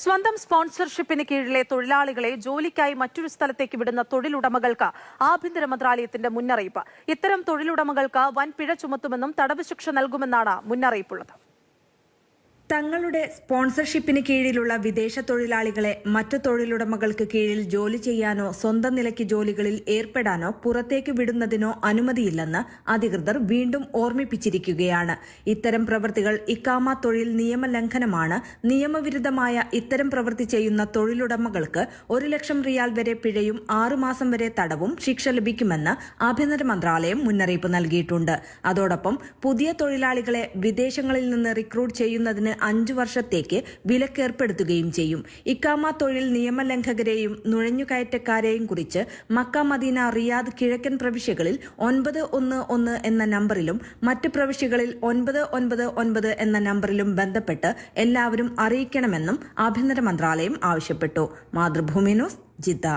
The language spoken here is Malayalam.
സ്വന്തം സ്പോൺസർഷിപ്പിന് കീഴിലെ തൊഴിലാളികളെ ജോലിക്കായി മറ്റൊരു സ്ഥലത്തേക്ക് വിടുന്ന തൊഴിലുടമകൾക്ക് ആഭ്യന്തര മന്ത്രാലയത്തിന്റെ മുന്നറിയിപ്പ്. ഇത്തരം തൊഴിലുടമകൾക്ക് വൻ പിഴ ചുമത്തുമെന്നും തടവ് ശിക്ഷ നൽകുമെന്നാണ് മുന്നറിയിപ്പുള്ളത്. തങ്ങളുടെ സ്പോൺസർഷിപ്പിന് കീഴിലുള്ള വിദേശ തൊഴിലാളികളെ മറ്റു തൊഴിലുടമകൾക്ക് കീഴിൽ ജോലി ചെയ്യാനോ സ്വന്തം നിലയ്ക്ക് ജോലികളിൽ ഏർപ്പെടാനോ പുറത്തേക്ക് വിടുന്നതിനോ അനുമതിയില്ലെന്ന് അധികൃതർ വീണ്ടും ഓർമ്മിപ്പിച്ചിരിക്കുകയാണ്. ഇത്തരം പ്രവൃത്തികൾ ഇഖാമ തൊഴിൽ നിയമലംഘനമാണ്. നിയമവിരുദ്ധമായ ഇത്തരം പ്രവൃത്തി ചെയ്യുന്ന തൊഴിലുടമകൾക്ക് 1 ലക്ഷം റിയാൽ വരെ പിഴയും 6 മാസം വരെ തടവും ശിക്ഷ ലഭിക്കുമെന്ന് ആഭ്യന്തര മന്ത്രാലയം മുന്നറിയിപ്പ് നൽകിയിട്ടുണ്ട്. അതോടൊപ്പം പുതിയ തൊഴിലാളികളെ വിദേശങ്ങളിൽ നിന്ന് റിക്രൂട്ട് ചെയ്യുന്നതിന് 5 വർഷത്തേക്ക് വിലക്കേർപ്പെടുത്തുകയും ചെയ്യും. ഇഖാമ തൊഴിൽ നിയമലംഘകരെയും നുഴഞ്ഞുകയറ്റക്കാരെയും കുറിച്ച് മക്ക, മദീന, റിയാദ്, കിഴക്കൻ പ്രവിശ്യകളിൽ 911 എന്ന നമ്പറിലും മറ്റ് പ്രവിശ്യകളിൽ 999 എന്ന നമ്പറിലും ബന്ധപ്പെട്ട് എല്ലാവരും അറിയിക്കണമെന്നും ആഭ്യന്തര മന്ത്രാലയം ആവശ്യപ്പെട്ടു. Mathrubhumi news, Jeddah.